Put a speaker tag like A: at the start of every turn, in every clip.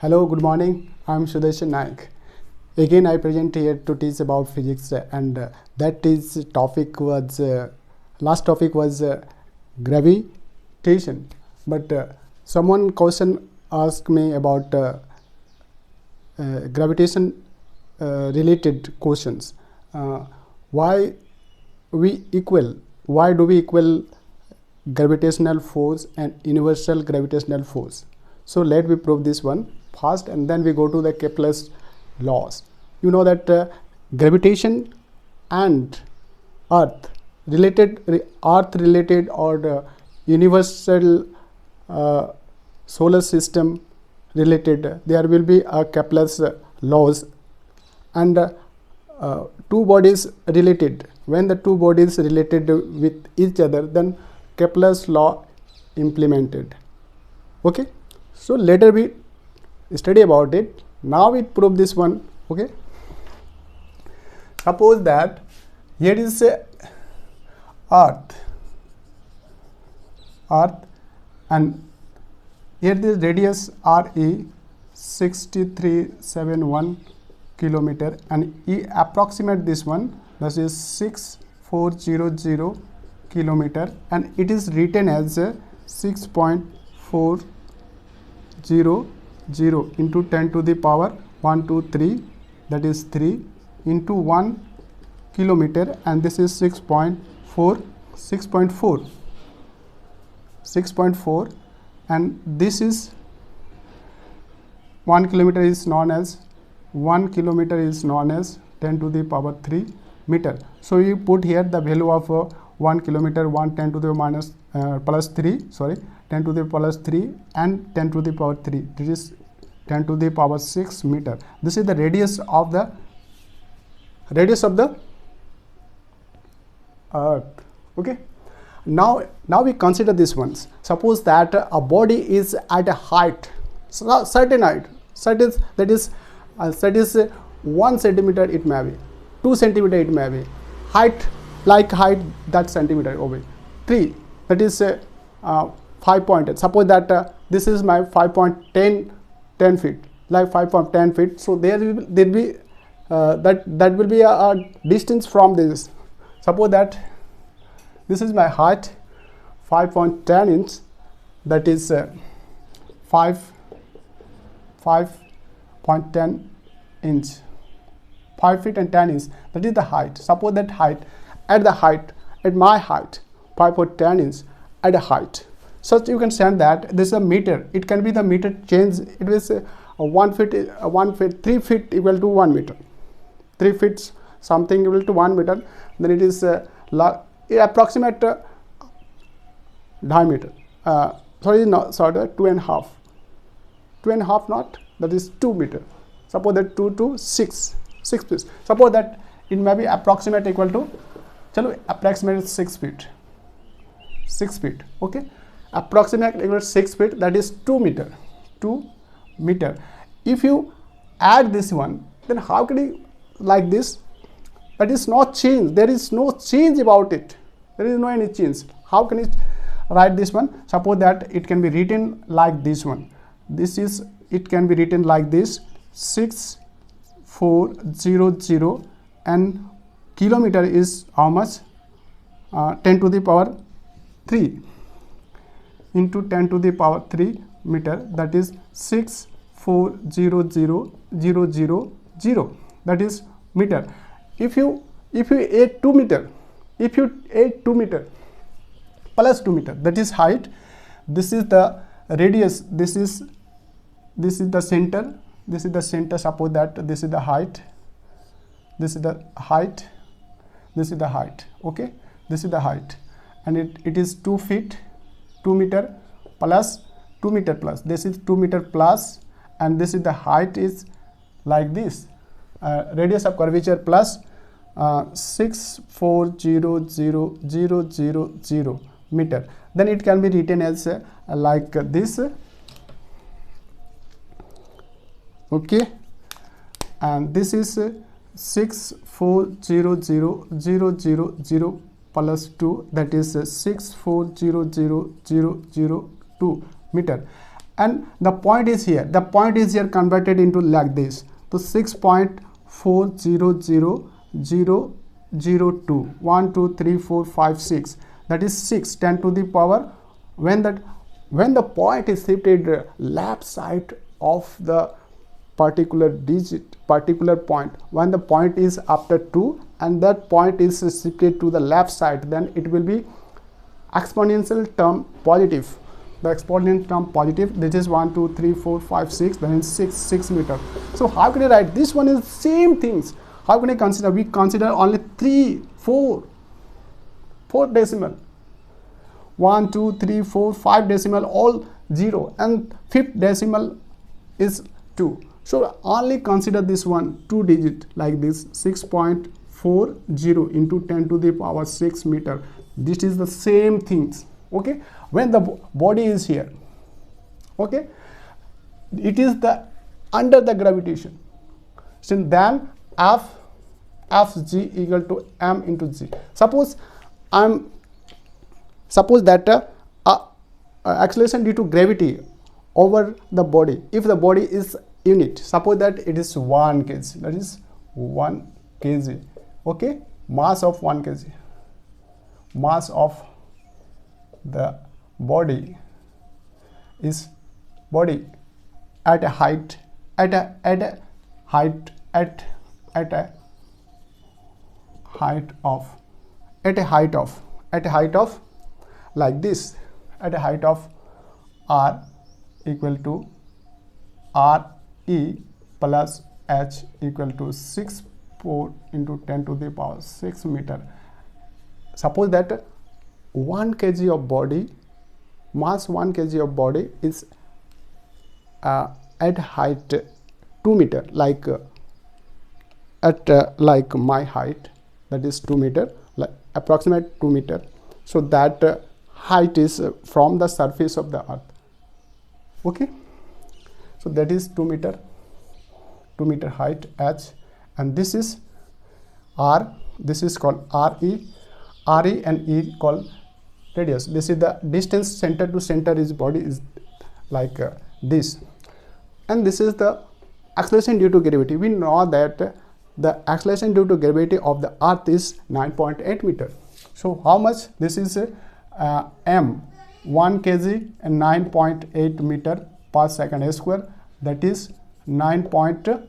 A: Hello, good morning. I'm Sudarshan Naik. Again, I present here to teach about physics, and that is topic was last topic was gravitation. But someone question asked me about gravitation related questions. Why we equal? Why do we equal gravitational force and universal gravitational force? So let me prove this one first, and then we go to the Kepler's laws. You know that gravitation and earth related or universal solar system related, there will be a Kepler's laws, and two bodies related. When the two bodies related with each other, then Kepler's law implemented. Okay, so later we study about it. Now we prove this one. Okay, suppose that here is a earth, and here this radius RE 6371 kilometer, and E approximate this one, that is 6400 kilometer, and it is written as 6.400 into 10 to the power 123, that is 3 into 1 kilometer, and this is 6.4, and this is 1 kilometer is known as 10 to the power 3 meter. So you put here the value of 1 kilometer, 10 to the minus plus 3, sorry, 10 to the plus 3 and 10 to the power 3. This is 10 to the power 6 meter. This is the radius of the earth. Okay. Now we consider this ones. Suppose that a body is at a height, certain height, that is 1 centimeter, it may be 2 centimeter, it may be height, like height that centimeter over 3, that is 5.8. Suppose that this is my 5.10 feet, like 5.10 feet. So there will be that will be a distance from this. Suppose that this is my height 5.10 inch, that is 5.10 inch, 5 feet and 10 inch, that is the height. Suppose that height at my height 5.10 inch at a height, so you can send that this is a meter. It can be the meter change. It is 1 feet, 3 feet equal to 1 meter, 3 feet something equal to 1 meter. Then it is approximate diameter. Sorry, 2.5 not, that is 2 meter. Suppose that 2 to 6 feet. Suppose that it may be approximate equal to, approximate 6 feet. Okay, approximate equal to 6 feet, that is 2 meter. If you add this one, then how can you like this? That is not change. There is no change about it. There is no any change. How can you write this one? Suppose that it can be written like this one. It can be written like this: 6400, and kilometer is how much? 10 to the power 3 into 10 to the power 3 meter, that is 6400000, that is meter. If you add 2 meter, plus 2 meter, that is height. This is the radius. This is the center. Suppose that this is the height. This is the height. Okay, this is the height, and it is 2 feet, 2 meter plus 2 meter plus. This is 2 meter plus, and this is the height is like this. Radius of curvature plus 6400000 meter. Then it can be written as like this. Okay, and this is 6400000 plus 2, that is 64000002 meter. and the point is here. The point is here converted into like this. So 6.4000002 1 2 3 4 5 6, that is 6 10 to the power. When the point is shifted left side of the particular point, when the point is after 2 and that point is shifted to the left side, then it will be exponential term positive. The exponential term positive. This is 1 2 3 4 5 6, then 6 meter. So how can I write this one is same things? How can I consider? We consider only 4 decimal. 1 2 3 4 5 decimal all 0, and 5th decimal is 2. So only consider this one 2 digit like this, 6.40 into 10 to the power 6 meter. This is the same things. Okay, when the body is here, okay, it is the under the gravitation. So then Fg equal to m into g. Suppose that acceleration due to gravity over the body, if the body is unit, suppose that it is 1 kg, that is 1 kg, okay, mass of 1 kg, mass of the body is at a height of like this, at a height of r equal to re plus h equal to 6.4 into 10 to the power 6 meter. Suppose that 1 kg of body, mass 1 kg of body is at height 2 meter, like like my height, that is 2 meter, like approximate 2 meter. So that height is from the surface of the earth. Okay, so that is 2 meter height h, and this is r, this is called re and e called radius. This is the distance center to center is body is like this, and this is the acceleration due to gravity. We know that the acceleration due to gravity of the earth is 9.8 meter. So how much? This is m 1 kg and 9.8 meter per second square, that is 9.8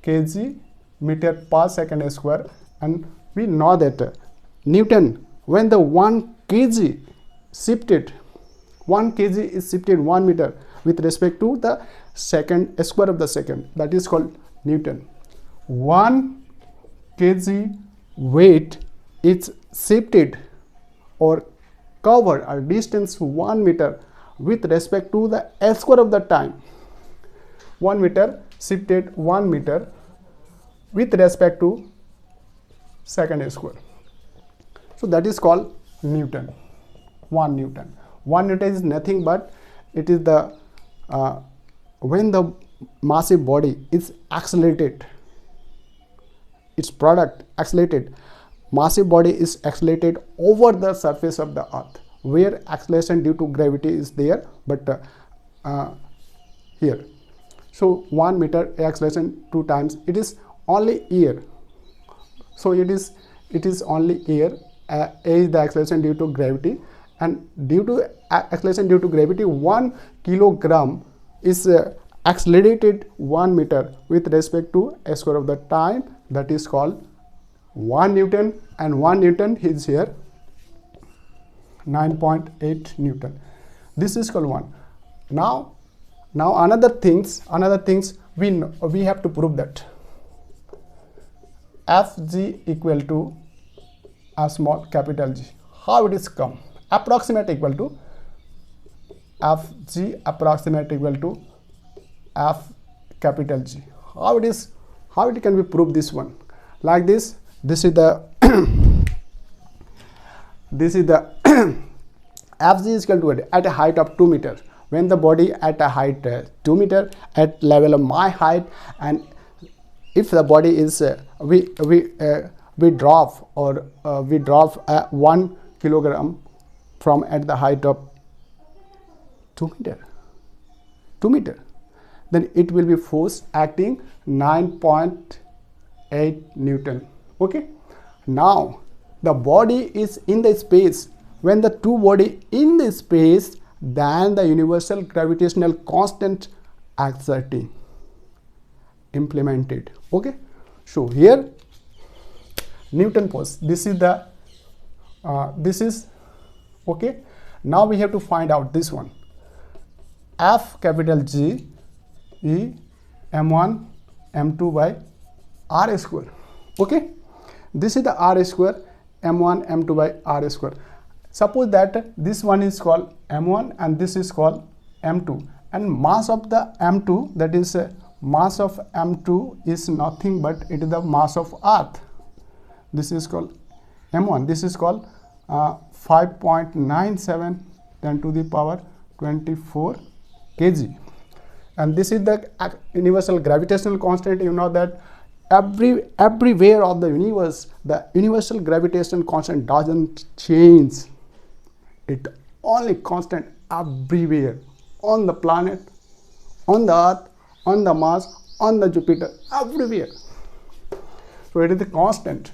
A: kg meter per second square. And we know that Newton, when the 1 kg shifted, 1 kg is shifted 1 meter with respect to the second square of the second, that is called Newton. 1 kg weight is shifted or covered a distance 1 meter with respect to the square of the time. 1 meter shifted 1 meter with respect to second square. So that is called Newton. 1 Newton. 1 Newton is nothing but it is the when the massive body is accelerated, its product accelerated, massive body is accelerated over the surface of the earth, where acceleration due to gravity is there, but here. So 1 meter acceleration 2 times, it is only air. So it is only air. A is the acceleration due to gravity, and due to acceleration due to gravity, 1 kilogram is accelerated 1 meter with respect to a square of the time, that is called 1 Newton, and 1 Newton is here 9.8 Newton. This is called 1. Now another things we have to prove that Fg equal to a small capital G. How it is come? Approximate equal to Fg approximate equal to F capital G. How it can be proved this one? Like this. This is the Fg is equal to at a height of 2 meter. When the body at a height 2 meter at level of my height, and if the body is we drop 1 kilogram from at the height of 2 meter, then it will be force acting 9.8 Newton. Okay, now the body is in the space. When the two body in the space, then the universal gravitational constant exerting implemented. Okay, so here Newton force, this is the okay. Now we have to find out this one, F capital G E m1 m2 by r square. Okay, this is the r square, m1 m2 by r square. Suppose that this one is called m1 and this is called m2, and mass of the m2, that is mass of m2 is nothing but it is the mass of earth. This is called m1, this is called 5.97 10 to the power 24 kg, and this is the universal gravitational constant. You know that everywhere of the universe, the universal gravitational constant doesn't change. It only constant everywhere, on the planet, on the earth, on the Mars, on the Jupiter, everywhere. So it is the constant.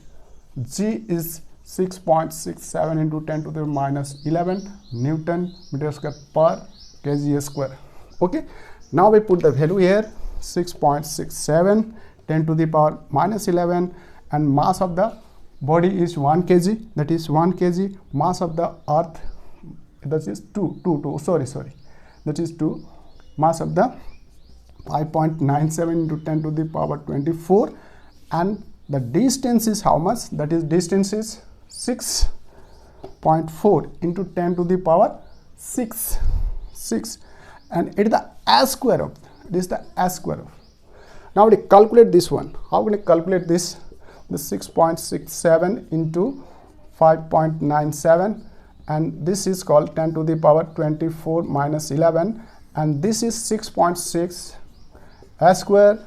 A: G is 6.67 into 10 to the minus 11 Newton meter square per kg square. Okay, now we put the value here, 6.67 10 to the power minus 11, and mass of the body is 1 kg, that is 1 kg. Mass of the earth, that is 2, that is 2. Mass of the 5.97 into 10 to the power 24, and the distance is how much? That is distance is 6.4 into 10 to the power 6, and it is the s square of, it is the s square of. Now we calculate this one. How can we calculate this? The 6.67 into 5.97, and this is called 10 to the power 24 minus 11, and this is 6.6 s square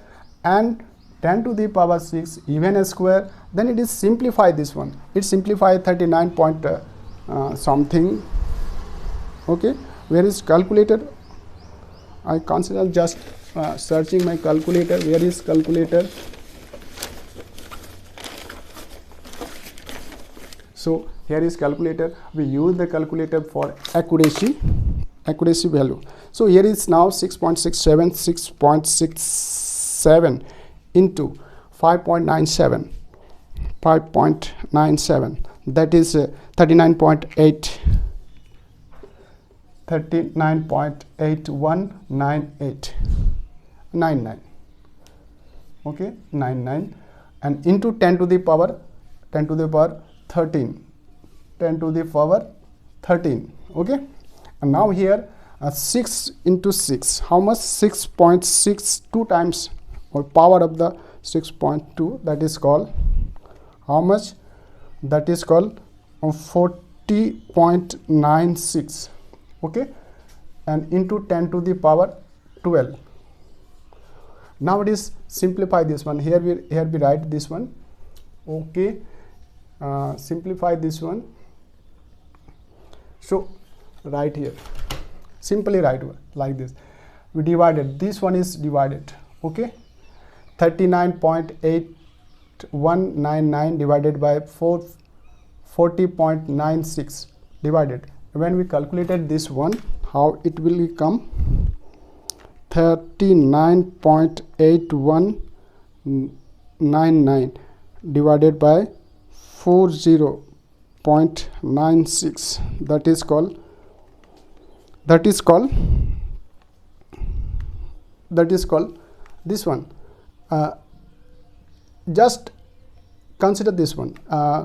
A: and 10 to the power 6 even s square. Then it is simplify this one. It simplify 39 point something. Okay, where is calculator? I consider just searching my calculator. Where is calculator? So here is calculator. We use the calculator for accuracy value. So here is now 6.67 into 5.97, that is 39.8198 okay, 99, and into 10 to the power 13, 10 to the power 13. Okay, and now here 6 into 6, how much? 6.62 times, or power of the 6.2, that is called how much? That is called 40.96. okay, and into 10 to the power 12. Now it is simplify this one. Here we write this one. Okay, simplify this one. So right here, simply write like this. We divided, this one is divided. Okay, 39.8199 divided by 40.96 divided. When we calculated this one, how it will come? 39.8199 divided by 40.96, that is called this one. Just consider this one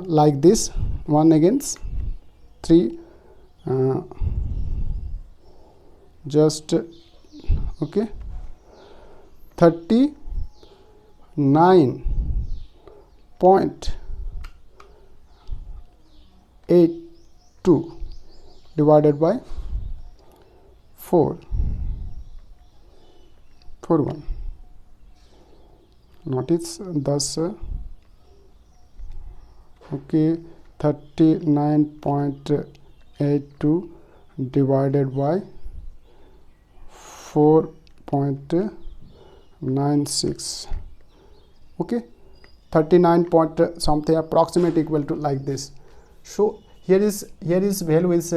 A: like this, 1 against 3, just okay, 39.82 divided by 41. Notice thus okay, 39.82 divided by 4.96. okay, 39 point something approximate equal to like this. So here is value is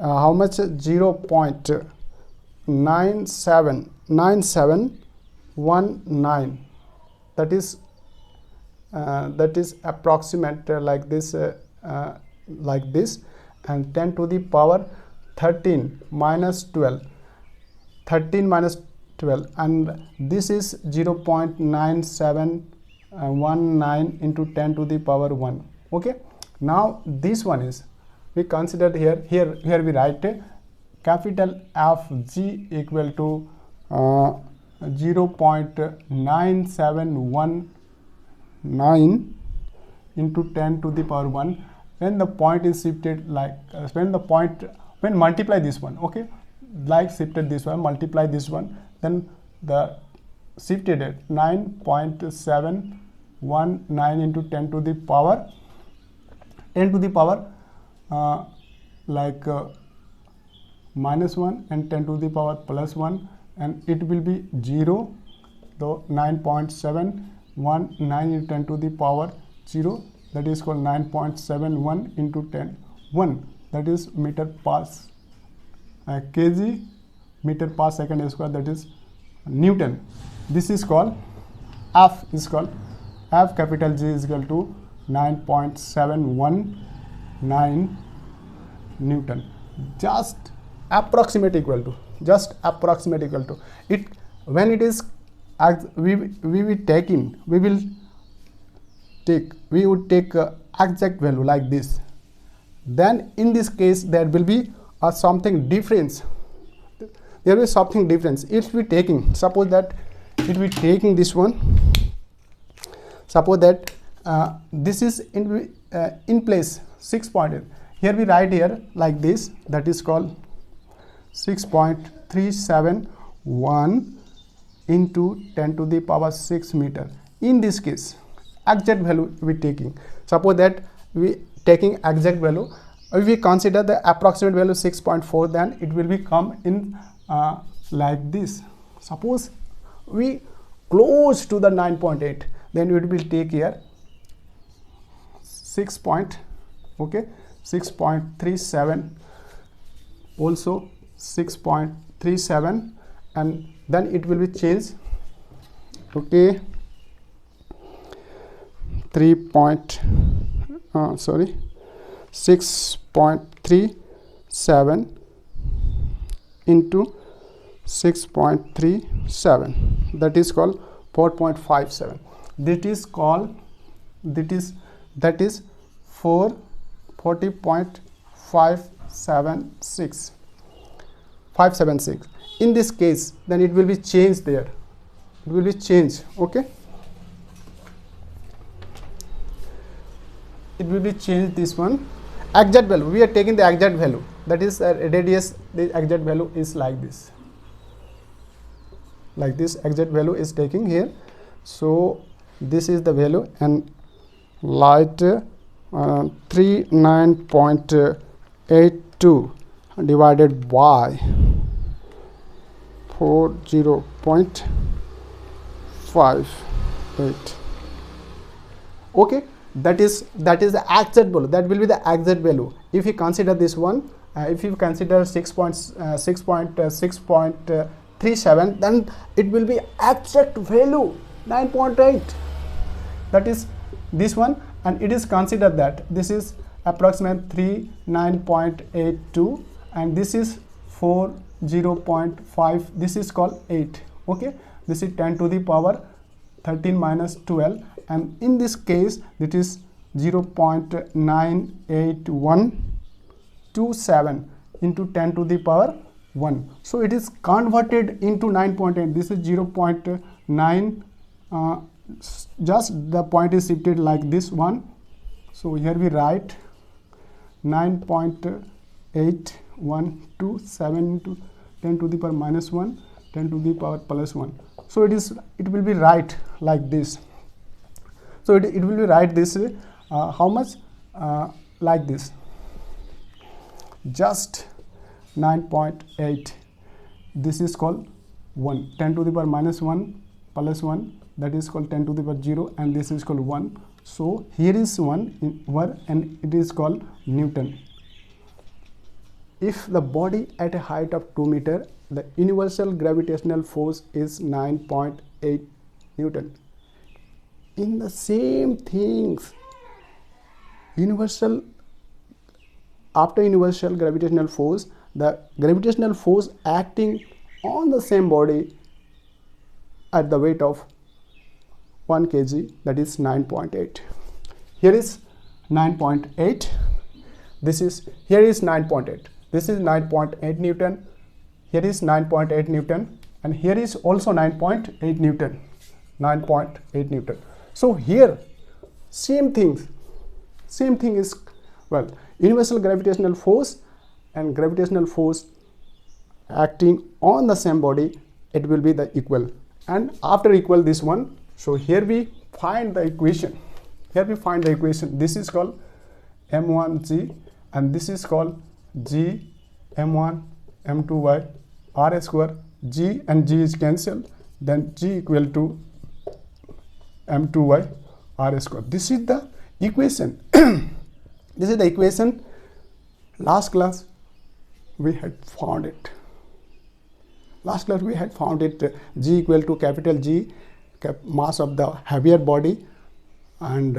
A: how much? 0.979719. that is approximate like this, and 10 to the power 13 minus 12, and this is 0.9719 into 10 to the power 1. okay, now this one is we considered here we write capital Fg equal to 0.9719 into 10 to the power 1 when the point is shifted like when multiply this one, okay, like shifted this one, multiply this one, then the shifted at 9.719 into 10 to the power minus 1 and 10 to the power plus 1, and it will be 0, though 9.719 into 10 to the power 0, that is called 9.71 into 10 1, that is meter per kg meter per second square, that is Newton. This is called F capital G is equal to 9.719 Newton. Just approximate equal to it. When it is we would take exact value like this, then in this case there will be something difference. There is something difference. If we taking, suppose that it we taking this one, suppose that this is in place 6.8. Here we write here like this, that is called 6.371 into 10 to the power 6 meter. In this case, exact value we taking. Suppose that we taking exact value, if we consider the approximate value 6.4, then it will be come in like this. Suppose we close to the 9.8, then it will take here 6.37, also 6.37, and then it will be changed, okay, 6.37 into 6.37, that is called 4.57. That is 40.576. In this case, then it will be changed there. It will be changed, okay. It will be changed this one. Exact value, we are taking the exact value, that is radius, the exact value is like this. Like this exact value is taking here. So this is the value, and light 39.82 divided by 40.58. okay, that is the exact value. That will be the exact value. If you consider this one, if you consider 6.37, then it will be exact value 9.8. that is this one, and it is considered that this is approximate 39.82, and this is 0.5, this is called 8, okay. This is 10 to the power 13 minus 12, and in this case it is 0.98127 into 10 to the power 1. So it is converted into 9.8. This is 0.9, just the point is shifted like this one. So here we write 9.8127 into 10 to the power minus 1, 10 to the power plus 1. So it will be right like this. So it will be right this way. How much? like this, just 9.8. This is called 1, 10 to the power minus 1 plus 1, that is called 10 to the power 0, and this is called 1. So here is 1 in 1 and it is called Newton. If the body at a height of 2 meter, the universal gravitational force is 9.8 Newton. In the same things, after universal gravitational force, the gravitational force acting on the same body at the weight of 1 kg, that is 9.8. Here is 9.8. Here is 9.8. This is 9.8 Newton. Here is 9.8 Newton, and here is also 9.8 Newton. 9.8 Newton. So here, same thing is, well, universal gravitational force and gravitational force acting on the same body, it will be the equal. And after equal this one, so here we find the equation. This is called m1g, and this is called g m1 m2y r square. G and g is cancelled, then g equal to m2y r square. This is the equation. This is the equation. Last class we had found it. G equal to capital G, mass of the heavier body, and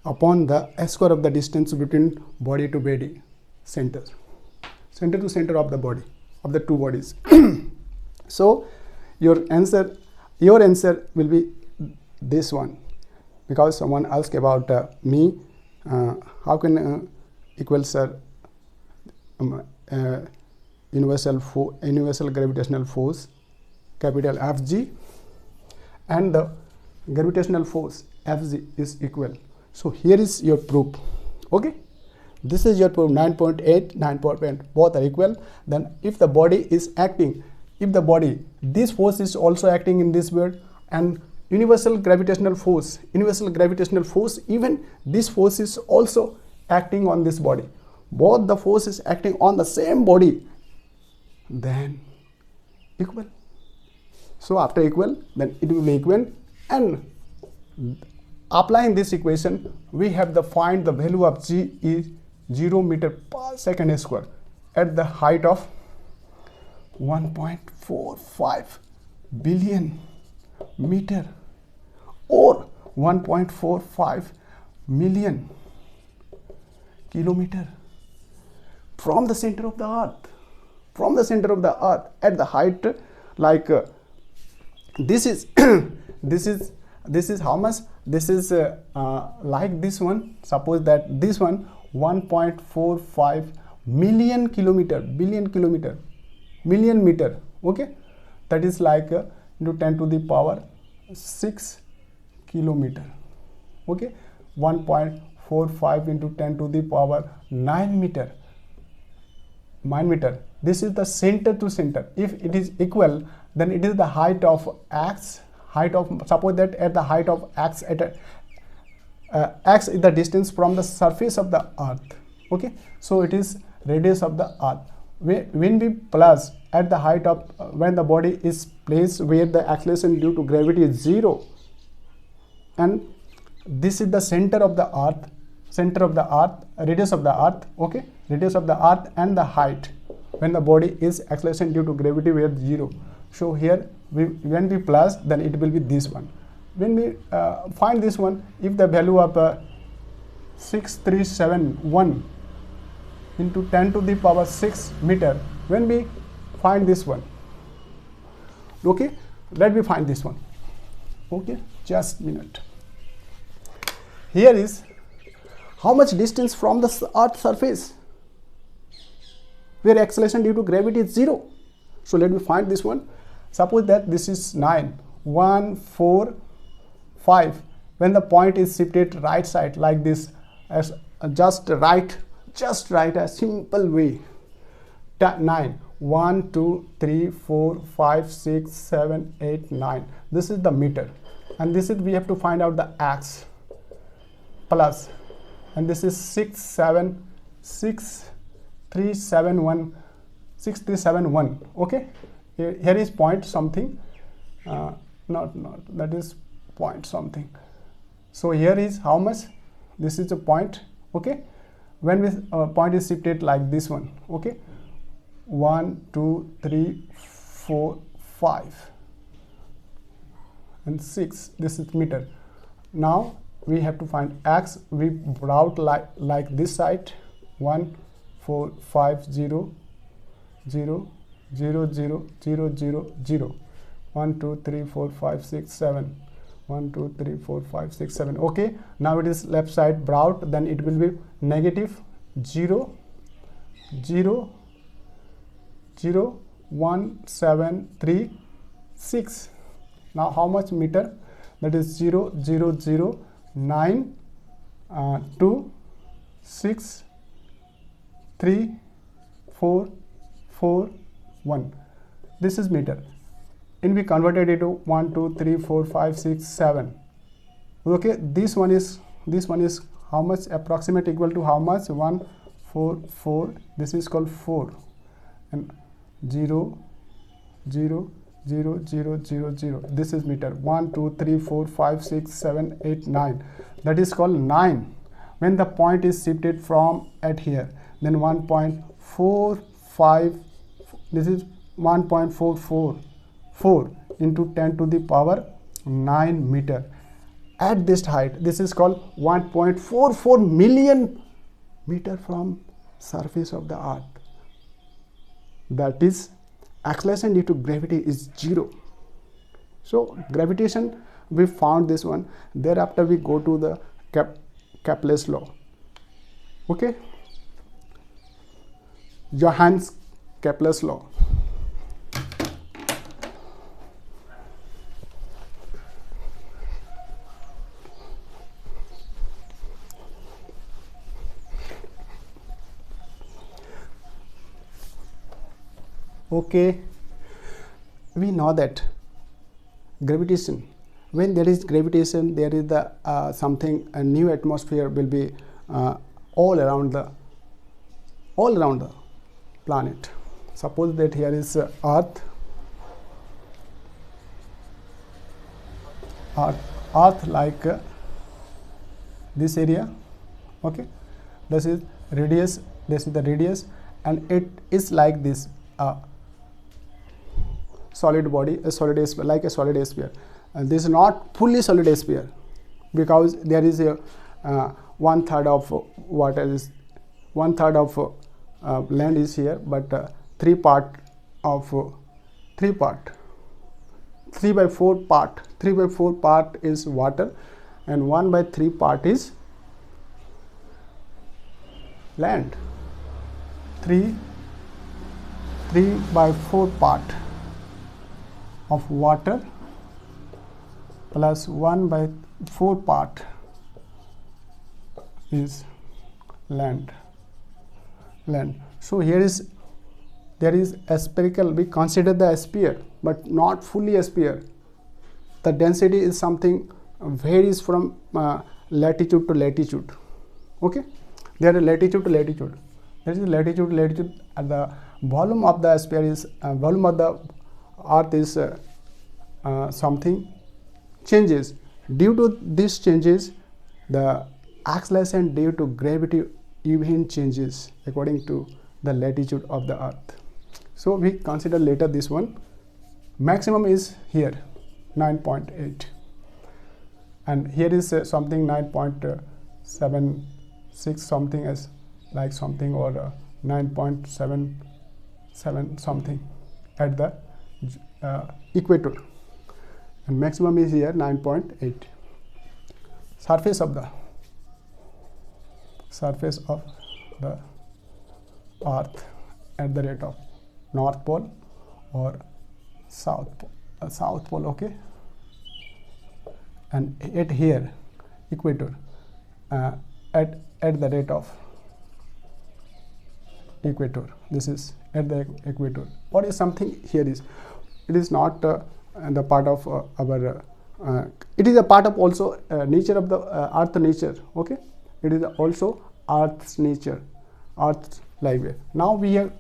A: upon the square of the distance between body to body, center to center of the body, of the two bodies. So your answer will be this one, because someone asked about me, how can equal, sir, universal gravitational force capital Fg and the gravitational force Fg is equal. So here is your proof. Okay, this is your proof. 9.8, 9.8, both are equal. Then if the body is acting, this force is also acting in this world, and universal gravitational force, even this force is also acting on this body. Both the force is acting on the same body, then equal. So after equal, then it will be equal, and applying this equation, we have to find the value of g is 0 meter per second square at the height of 1.45 billion meter or 1.45 million kilometer from the center of the earth, at the height, like this is this is how much? This is like this one. Suppose that this one 1.45 million kilometer, million meter. Okay, that is like into 10 to the power 6 kilometer. Okay, 1.45 into 10 to the power 9 meter. This is the center to center. If it is equal, then it is the height of x. Suppose that at the height of x, x is the distance from the surface of the earth. Okay, so it is radius of the earth. When we plus at the height of when the body is placed where the acceleration due to gravity is 0, and this is the center of the earth, radius of the earth. Okay, radius of the earth and the height when the body is acceleration due to gravity where 0. So here when we plus, then it will be this one. When we find this one, if the value of 6371 into 10 to the power 6 meter, when we find this one, okay, let me find this one. Okay, just a minute. Here is how much distance from the earth surface where acceleration due to gravity is 0. So let me find this one. Suppose that this is 9, 1, 4, 5. When the point is shifted right side like this, as just write a simple way. 9, 1, 2, 3, 4, 5, 6, 7, 8, 9. This is the meter, and this is we have to find out the x plus and this is 6371. Okay, here is point something, not that is point something. So here is how much, this is a point. Okay, when this point is shifted like this one. Okay, 1 2 3 4 5 and 6, this is meter. Now we have to find x. We brought like this side, 1 4 5 0 0 0 0 0 0 0, 1 2 3 4 5 6 7, 1 2 3 4 5 6 7. Okay, now it is left side brought, then it will be negative 0 0 0 1 7 3 6. Now how much meter? That is 0 0 0 9 2 6 3 4 4 1. This is meter. And we converted it to 1 2 3 4 5 6 7. Okay, this one is how much? Approximate equal to how much? 1 4 4. This is called 4, and 0 0 0 0 0 0. This is meter. 1 2 3 4 5 6 7 8 9. That is called 9. When the point is shifted from at here, then 1.45, this is 1.444 into 10 to the power 9 meter. At this height, this is called 1.44 million meter from surface of the earth. That is, acceleration due to gravity is 0. So gravitation, we found this one. Thereafter we go to the Kepler's law. Okay, Johannes Kepler's law. Okay, we know that gravitation, when there is gravitation, there is the something, a new atmosphere will be all around the planet. Suppose that here is earth like this area. Okay, this is radius, this is the radius, and it is like this solid body, a solid sphere, like a solid sphere. This is not fully solid sphere, because there is a 1/3 of water is 1/3 of land is here, but 3 by 4 part is water, and 1/3 part is land. 3 by 4 part of water plus 1/4 part is land. So here is, there is a spherical, we consider the sphere, but not fully a sphere. The density is something varies from latitude to latitude. Okay, there is latitude to latitude. There is latitude to latitude, and the volume of the sphere is volume of the earth is something changes. Due to these changes, the acceleration due to gravity even changes according to the latitude of the earth. So we consider later this one. Maximum is here 9.8, and here is something 9.76 something as like something, or 9.77 something at the equator, and maximum is here 9.8. Surface of the earth at the rate of North Pole or South Pole. Okay, and at here equator at the rate of equator. This is at the equator. What is something here is, it is not the part of our it is a part of also nature of the earth nature. Okay, It is also Earth's nature, Earth's life. Now we are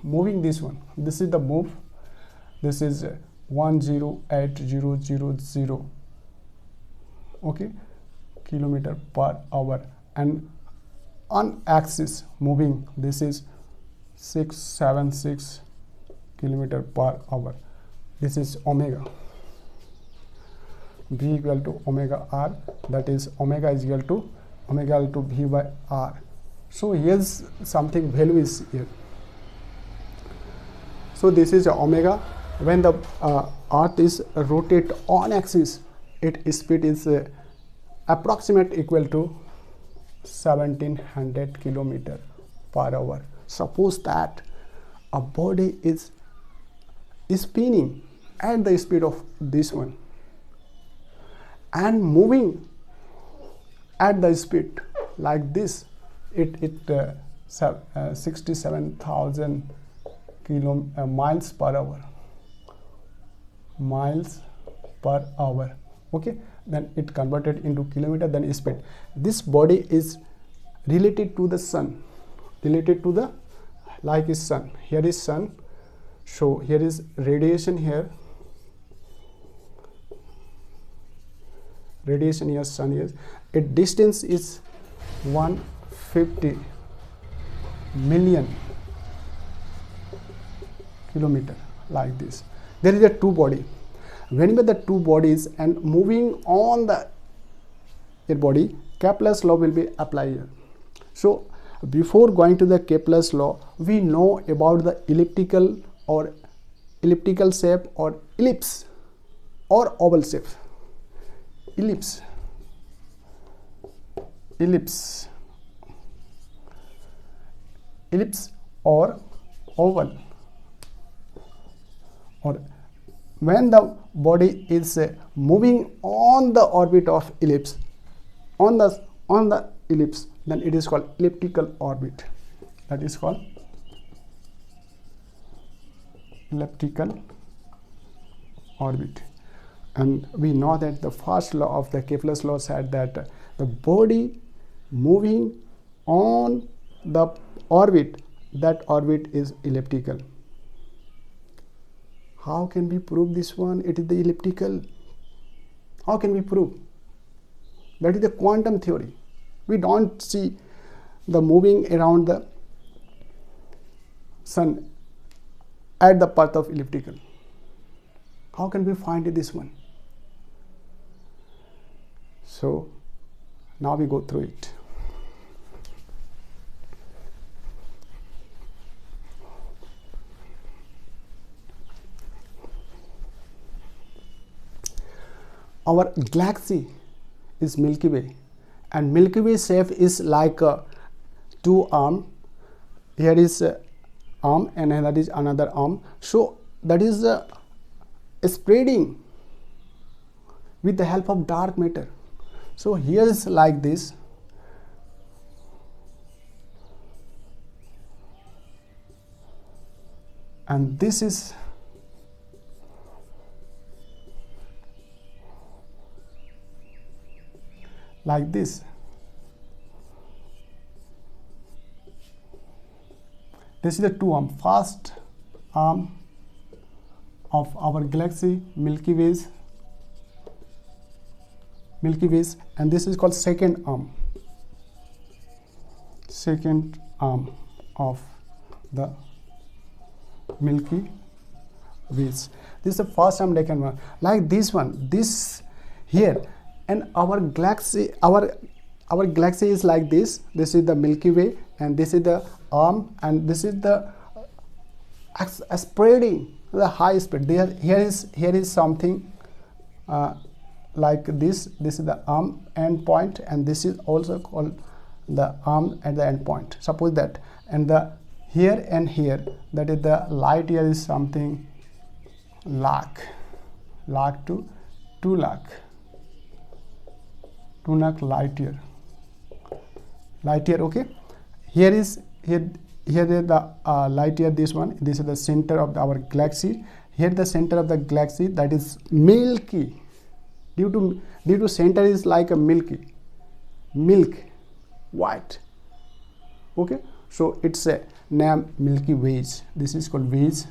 A: moving this one. This is the move. This is 108,000, okay, kilometer per hour, and on axis moving, this is 676 kilometer per hour. This is omega. V equal to omega r, that is omega is equal to v by r. So here's something value is here. So this is omega. When the earth is rotate on axis, its speed is approximate equal to 1700 kilometer per hour. Suppose that a body is spinning at the speed of this one and moving at the speed like this, it 67,000 miles per hour, okay, then it converted into kilometer, then speed. This body is related to the sun, related to the, like is sun. Here is sun, so here is radiation, here radiation, here sun, here its distance is 150 million kilometer, like this. There is a two body. Whenever the two bodies and moving on the body, Kepler's law will be applied here. So before going to the Kepler's law, we know about the elliptical shape, or ellipse, or oval shape. Ellipse or oval, or when the body is moving on the orbit of ellipse, on the ellipse, then it is called elliptical orbit. That is called elliptical orbit. And we know that the first law of the Kepler's law said that the body moving on the orbit, that orbit is elliptical. How can we prove this one? It is the elliptical. How can we prove? That is the quantum theory. We don't see the moving around the sun at the path of elliptical. How can we find this one? So now we go through it. Our galaxy is Milky Way, and Milky Way shape is like a two arm. Here is arm, and that is another arm. So that is spreading with the help of dark matter. So here is like this, and this is like this. This is the two arm. First arm of our galaxy, Milky Ways, and this is called second arm of the Milky Ways. This is the first arm taken one, like this one, this here, and our galaxy is like this. This is the Milky Way, and this is the arm, and this is the spreading the high speed. Here is something like this. This is the arm end point, and this is also called the arm at the end point. Suppose that, and the here and here, that is the light year is something lakh to 2 lakh light year. Okay, here is the light year. This is the center of our galaxy. Here the center of the galaxy, that is Milky. Due to center is like a milk, white. Okay, so it's a name Milky Ways. This is called Ways.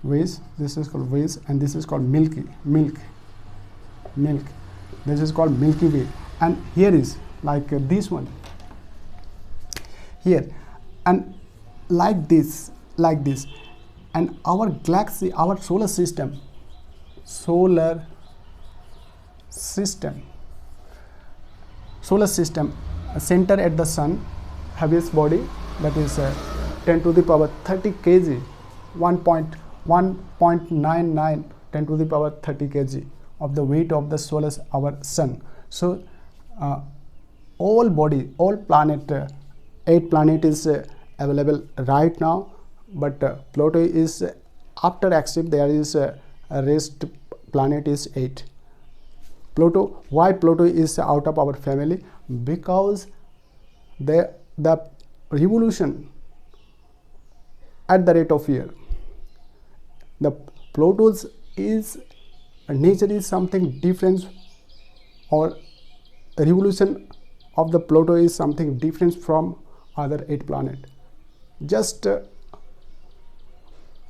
A: This is called Ways, and this is called milk. This is called Milky Way. And here is like this one here, and like this, and our galaxy, our solar system center at the sun, heaviest body, that is 10 to the power 30 kg, 1.99 10 to the power 30 kg of the weight of the solar, our sun. So all planet, 8 planet is available right now, but Pluto is after active. There is a rest planet is 8. Pluto, why Pluto is out of our family? Because the revolution at the rate of year, the Pluto's is nature is something different, or revolution of the Pluto is something different from other 8 planet. Just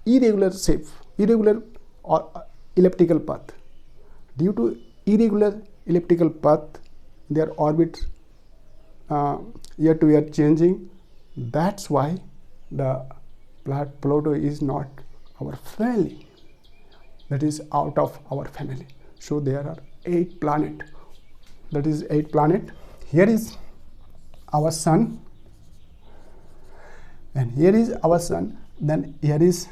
A: irregular shape, irregular or elliptical path. Due to irregular elliptical path, their orbit year to year changing. That's why the Pluto is not our family. That is out of our family. So there are 8 planet. That is 8 planet. Here is our sun, and here is our sun. Then here is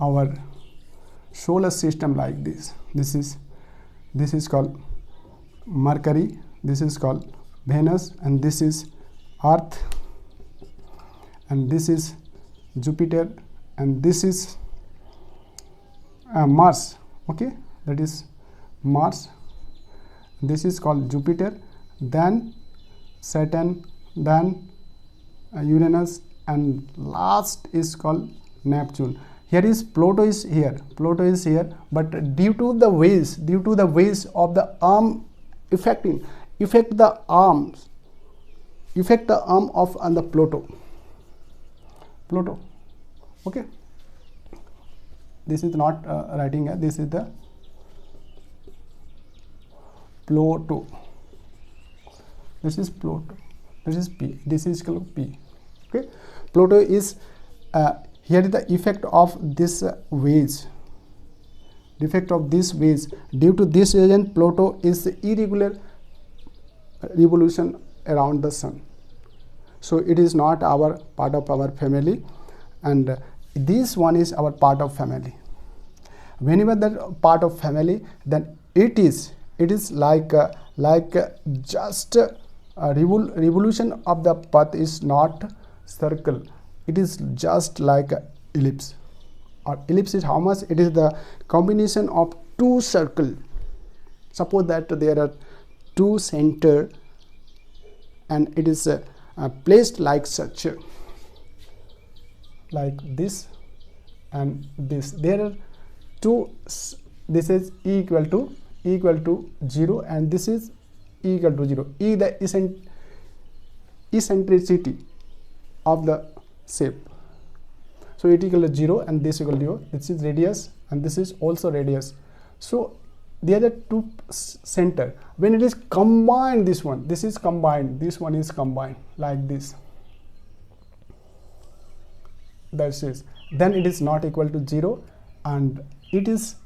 A: our solar system like this. This is called Mercury. This is called Venus, and this is Earth, and this is Jupiter, and this is Mars. Okay, that is Mars. This is called Jupiter, then Saturn, then Uranus, and last is called Neptune. Here is Pluto is here. Pluto is here, but due to the ways of the arm affect the arm of the Pluto. Okay, this is not writing here. This is the Pluto. This is Pluto. This is P. This is called P. Okay, Pluto is here is the effect of this waves. Defect of this waves. Due to this reason, Pluto is irregular revolution around the sun. So it is not our part of our family, and this one is our part of family. Whenever that part of family, then it is like just a revolution of the path is not circle. It is just like a ellipse. Or ellipse is how much? It is the combination of 2 circles. Suppose that there are 2 center, and it is placed like such, like this and this. There are 2. This is E equal to 0, and this is E equal to 0. E the eccentricity of the shape. So it equal to 0, and this equal to 0. This is radius, and this is also radius. So there are 2 center. When it is combined, this one is combined like this. That is, then it is not equal to 0, and it is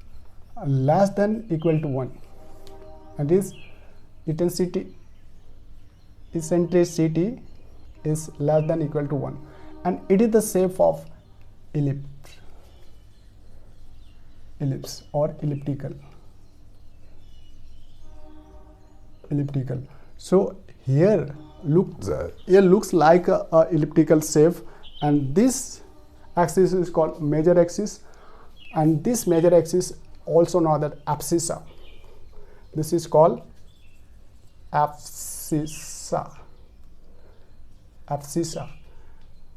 A: less than equal to 1. And this eccentricity is less than equal to 1, and it is the shape of ellipse or elliptical. So here looks like a elliptical shape, and this axis is called major axis, and this major axis also known as abscissa. This is called abscissa.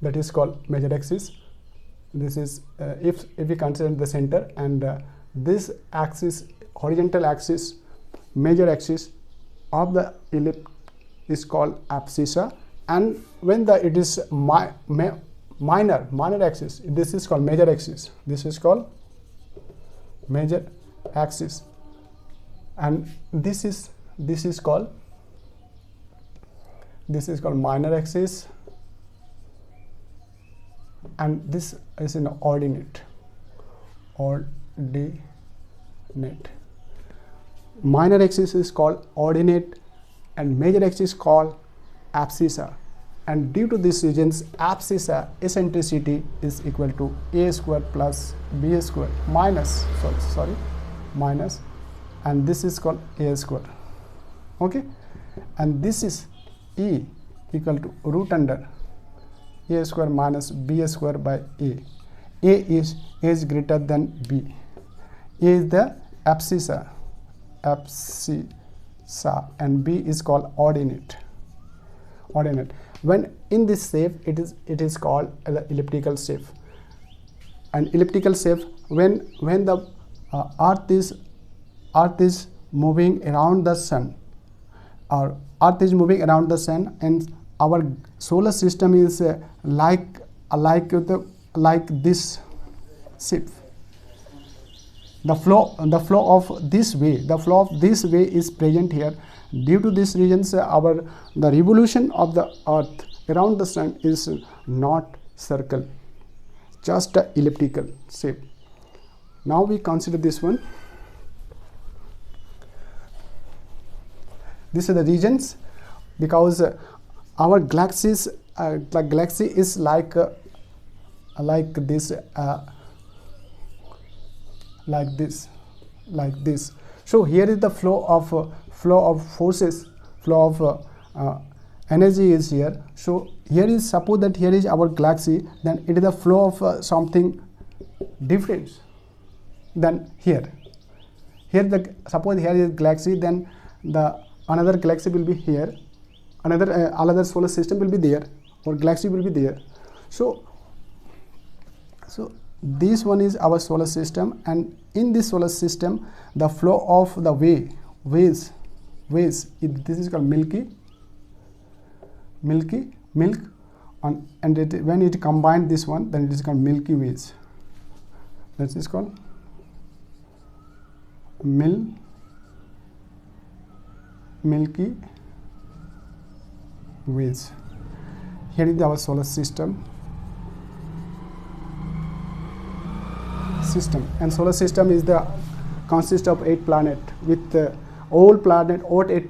A: That is called major axis. This is if we consider the center, and this axis, horizontal axis, major axis of the is called abscissa, and when it is minor axis, this is called major axis. This is called major axis, and this is called minor axis, and this is an ordinate. Minor axis is called ordinate and major axis called abscissa, and due to these regions, abscissa eccentricity is equal to a square plus b square minus, and this is called a square. Okay, and this is E equal to root under a square minus b square by a. A is greater than b. A is the abscissa, and b is called ordinate. When in this shape, it is called the elliptical shape. An elliptical shape, when the earth is moving around the sun, or earth is moving around the sun, and our solar system is like this shape. The flow of this way is present here. Due to these regions, the revolution of the earth around the sun is not circle, just a elliptical shape. Now we consider this one. These are the regions, because our galaxies, the galaxy is like this. So here is the flow of forces, flow of energy is here. So here is, suppose that here is our galaxy, then it is the flow of something different than here. Suppose here is galaxy, then the another galaxy will be here, another solar system will be there, or galaxy will be there. So this one is our solar system, and in this solar system, the flow of the waves, this is called milk, and when it combined this one, then it is called Milky Ways. That is called Milky Ways. Here is our solar system, and solar system is consists of 8 planets, with all 8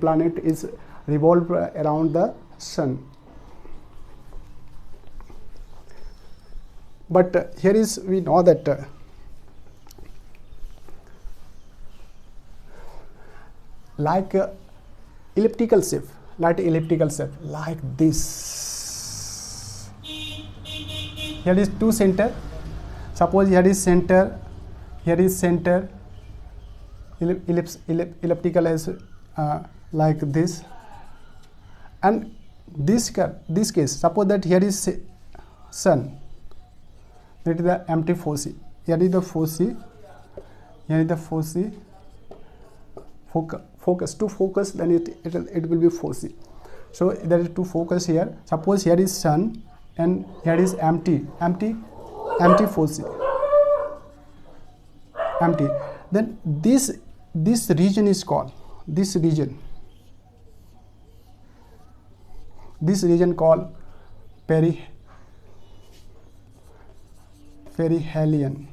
A: planet is revolve around the sun. But here is, we know that like elliptical shape, like this. Here is 2 center. Suppose here is center, elliptical is like this, and this case, suppose that here is sun, that is the empty foci. Here is the foci, focus, to focus, then it will be foci. So there is 2 focus here. Suppose here is sun, and here is empty foci, empty. Then this region is called, this region called Perihelion,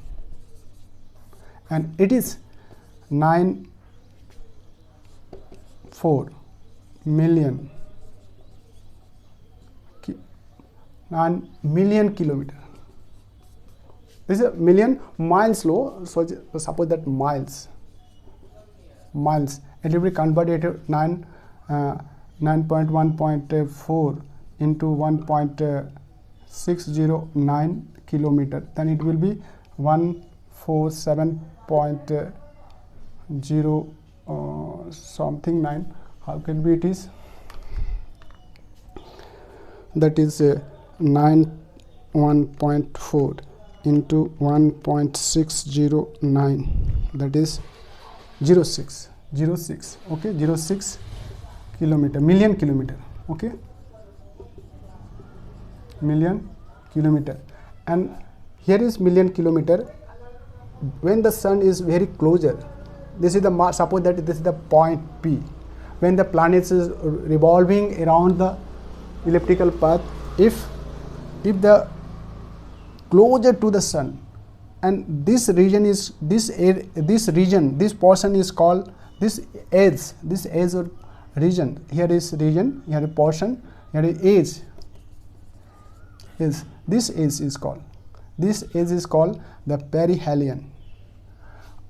A: and it is 9 million kilometer. This is a million miles low, so suppose that miles, it will be converted to 9.1.4 into 1.609 kilometer, then it will be 147.0 something 9. How can be it is? That is 1.4 into 1.609, that is 06. Okay, 06 kilometer, million kilometer. okay, million kilometer. And here is million kilometer. When the sun is very closer, this is the suppose that this is the point P. When the planet is revolving around the elliptical path, if the closer to the sun, and this region is this portion is called this edge or region. Here is region, here is portion, here is edge. This edge is called the perihelion.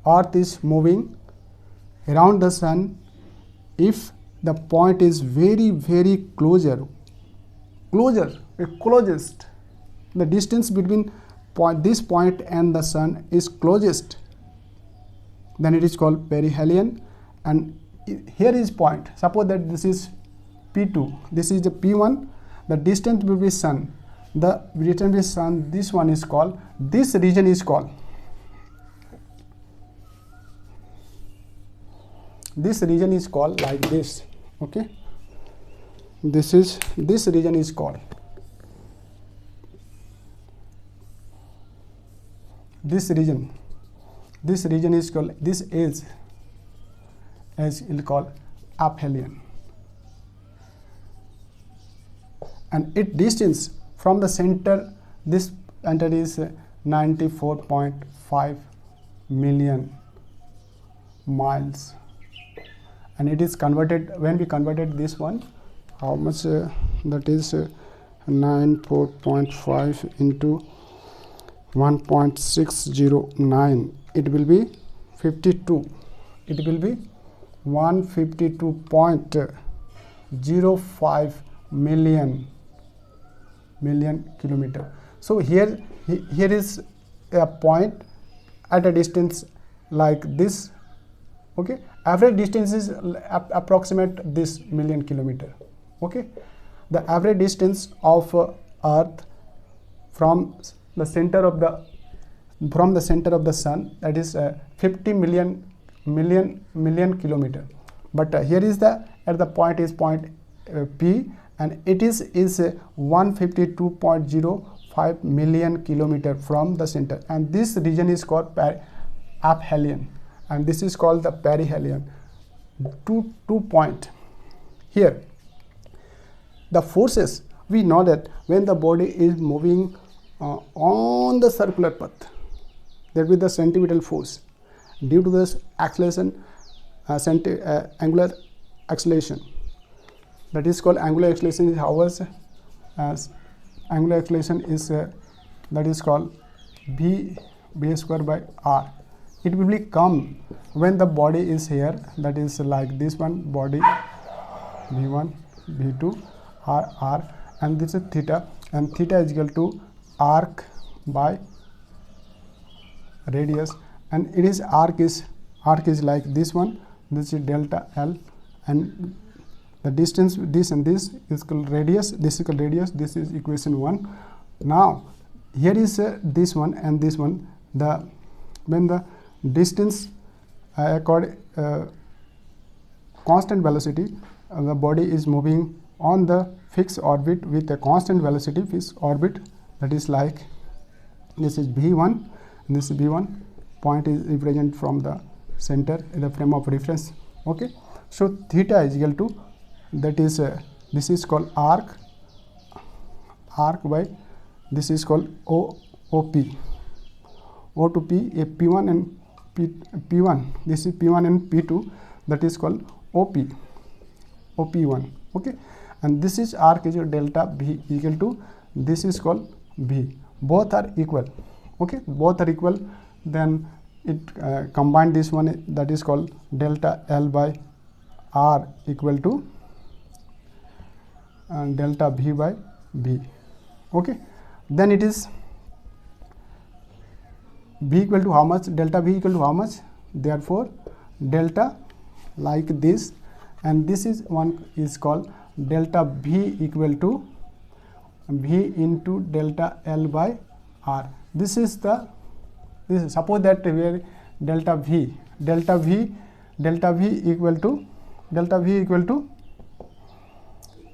A: Earth is moving around the sun. If the point is very closest, the distance between this point and the sun is closest, then it is called perihelion. And here is point, suppose that this is P2, this is the P1, the distance between sun, this one is called, this region is called, like this, okay. This region is called, this region is called, this is called aphelion. And its distance from the center, this center is 94.5 million miles. And it is converted, when we converted this one, how much that is 94.5 into 1.609, it will be 52, it will be 152.05 million kilometer. So here is a point at a distance like this, okay. Average distance is approximate this million kilometer, okay. The average distance of Earth from the center of the sun, that is 50 million kilometer. But here is at the point is point P, and it is 152.05 million kilometer from the center, and this region is called aphelion, and this is called the perihelion. Two point here. The forces, we know that when the body is moving on the circular path, there will be the centripetal force due to this acceleration, angular acceleration. That is called angular acceleration. Is ours angular acceleration is that is called v square by r. It will come when the body is here, that is like this one, body v1 v2 r, and this is theta, and theta is equal to arc by radius, and it is arc is like this one, this is delta L, and the distance, this and this is called radius, this is called radius, this is equation 1. Now here is this one and this one, when the distance constant velocity, the body is moving on the fixed orbit with a constant velocity fixed orbit, that is like this is v1 and this is v1, point is represented from the center in the frame of reference, okay. So theta is equal to, that is this is called arc by, this is called OP, O to P, a P1 and P1, this is P1 and P2, that is called OP1, okay. And this is arc is delta V equal to, this is called V, both are equal, okay, both are equal. Then it combine this one, that is called delta L by R equal to delta V by V, okay. Then it is V equal to how much, delta V equal to how much, therefore delta like this, and this is one is called delta V equal to V into delta L by R. This is suppose that we are delta V equal to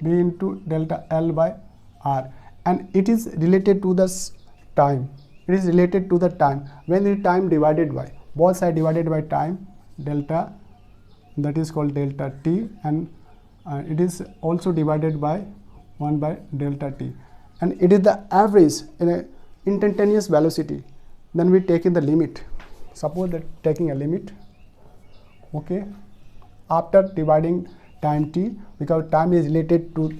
A: b into delta L by R, and it is related to the time. It is related to the time. When the time divided by both sides divided by time, delta, that is called delta t, and it is also divided by 1 by delta t, and it is the average in a instantaneous velocity. Then we take in the limit. Suppose that taking a limit, okay, after dividing time t, because time is related to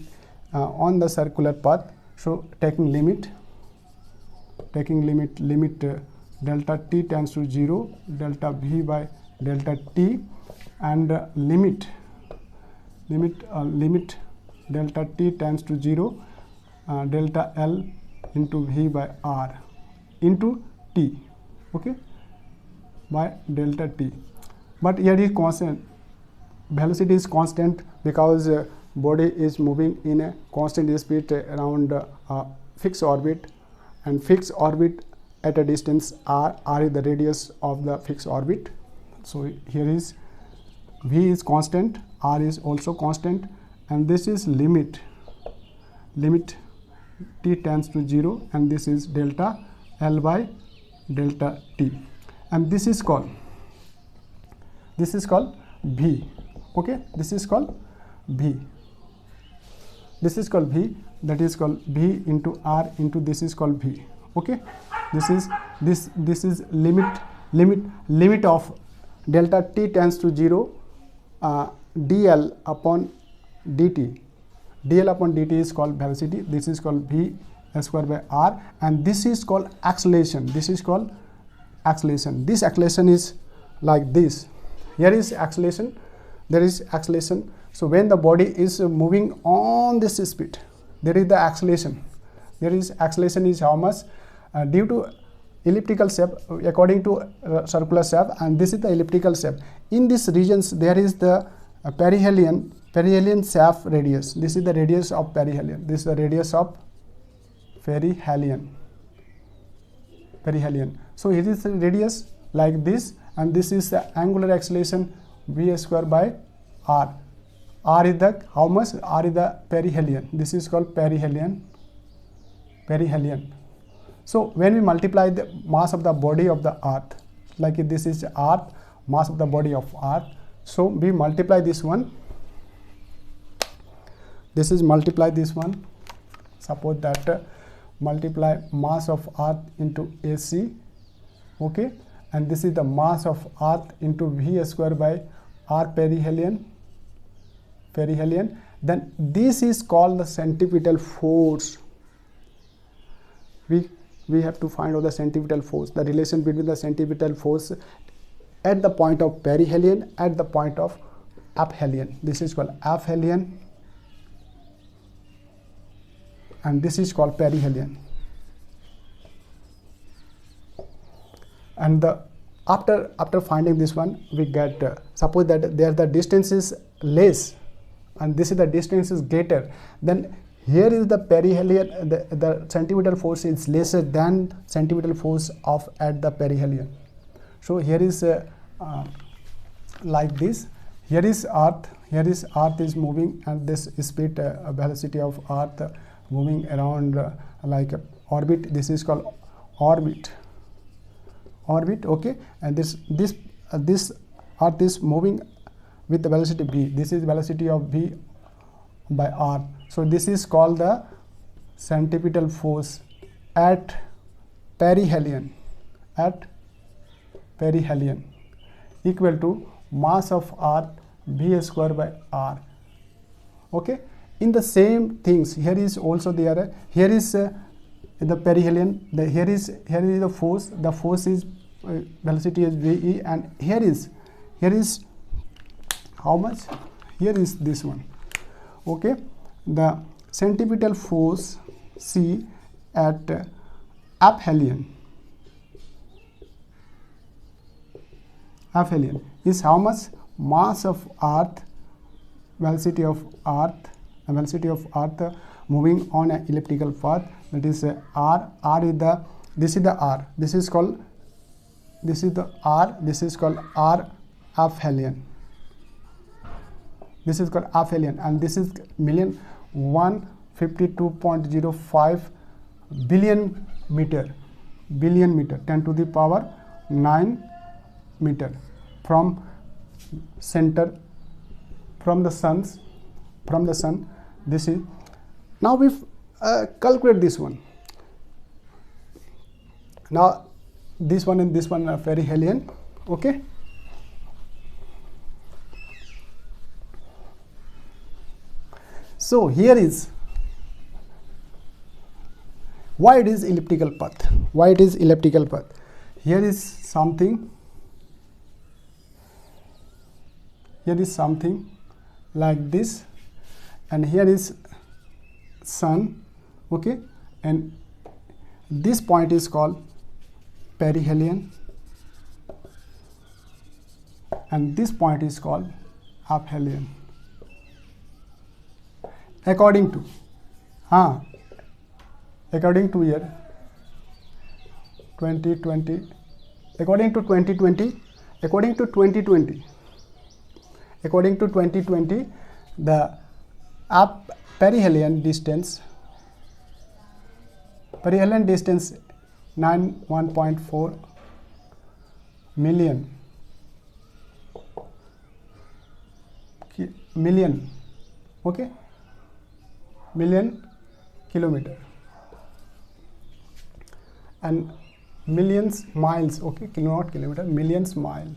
A: on the circular path, so taking limit delta t tends to 0, delta v by delta t, and limit delta t tends to 0, delta L into v by R into t, okay, by delta t. But here is constant, velocity is constant, because body is moving in a constant speed around fixed orbit, and fixed orbit at a distance r is the radius of the fixed orbit. So here is v is constant, r is also constant, and this is limit t tends to 0, and this is delta L by delta t, and this is called v, okay, this is called v, that is called v into r into this is called v, okay. This is limit of delta t tends to 0, dl upon dt is called velocity. This is called v square by r, and this is called acceleration. This acceleration is like this. Here is acceleration, there is acceleration. So when the body is moving on this speed, there is the acceleration. Acceleration is how much? Due to elliptical shape, according to circular shape, and this is the elliptical shape. In these regions there is the perihelion shaft radius. This is the radius of perihelion. This is the radius of perihelion. So here is the radius like this, and this is the angular acceleration v square by r. R is the how much? R is the perihelion. This is called perihelion. So when we multiply the mass of the body of the earth, like this is earth, mass of the body of earth, so we multiply this one, this is multiply this one. Suppose that multiply mass of earth into AC, okay, and this is the mass of earth into v square by r perihelion, then this is called the centripetal force. We have to find out the centripetal force, the relation between the centripetal force at the point of perihelion, at the point of aphelion. This is called aphelion, and this is called perihelion. And after finding this one, we get suppose that there the distance is less, and this is the distance is greater, then here is the perihelion, the centripetal force is lesser than centripetal force of at the perihelion. So here is like this. Here is earth is moving, and this speed velocity of earth moving around like orbit. This is called orbit, okay, and this earth is moving with the velocity v. This is velocity of v by r. So this is called the centripetal force at perihelion, equal to mass of earth v square by r, okay. In the same things, here is also there, here is the perihelion, here is the force. The force is velocity is ve, and here is how much? Here is this one, okay. The centripetal force C at aphelion is how much? Mass of earth, velocity of earth moving on an elliptical path, that is r. This is the r, this is called r aphelion. And this is million. 152.05 billion meter 10 to the power 9 meter from center, from the sun. This is, now we calculate this one. Now this one and this one are perihelion. Okay, so here is why it is elliptical path. Here is something like this, and here is sun. Okay, and this point is called perihelion, and this point is called aphelion. According to year 2020, according to 2020, the perihelion distance 1.4 million, okay, million kilometer, and millions miles, okay, not kilometer, millions mile.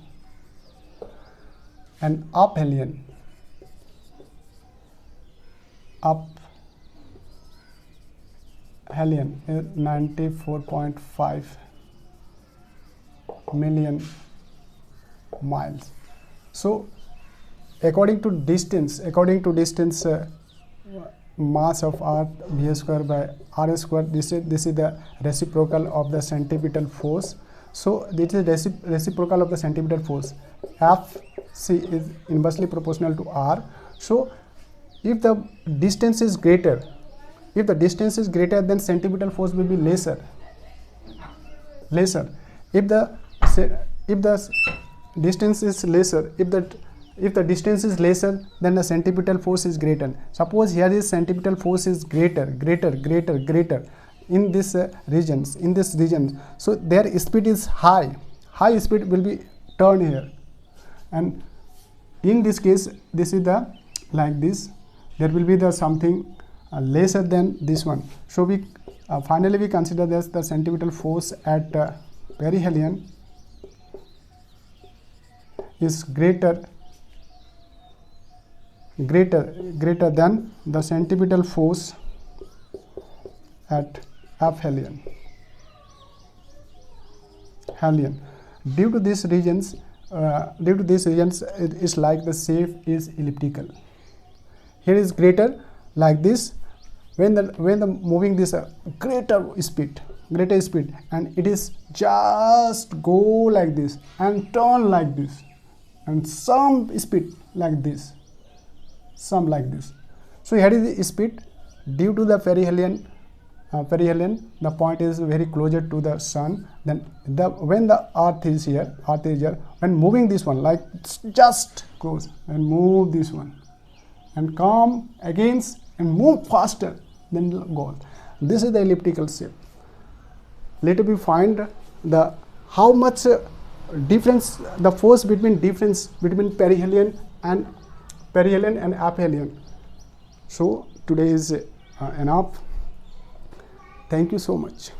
A: And aphelion 94.5 million miles. So according to distance, mass of earth v square by r square, this is the reciprocal of the centripetal force. So this is reciprocal of the centripetal force. Fc is inversely proportional to r. So if the distance is greater, then centripetal force will be lesser. If the distance is lesser, if the distance is lesser, then the centripetal force is greater. Suppose here is centripetal force is greater in this region. So their speed is high speed will be turned here, and in this case, this is the like this. There will be the something lesser than this one. So we finally we consider this the centripetal force at perihelion is greater than the centripetal force at aphelion. Due to these regions, it is like the shape is elliptical. Here is greater like this. When the moving this greater speed, and it is just go like this and turn like this, and some speed like this, some like this. So here is the speed due to the perihelion. The point is very closer to the sun. Then when the earth is here, when moving this one, like just goes and move this one and come against and move faster than goes. This is the elliptical shape. Later we find the how much difference, the force between perihelion and aphelion. So today is enough. Thank you so much.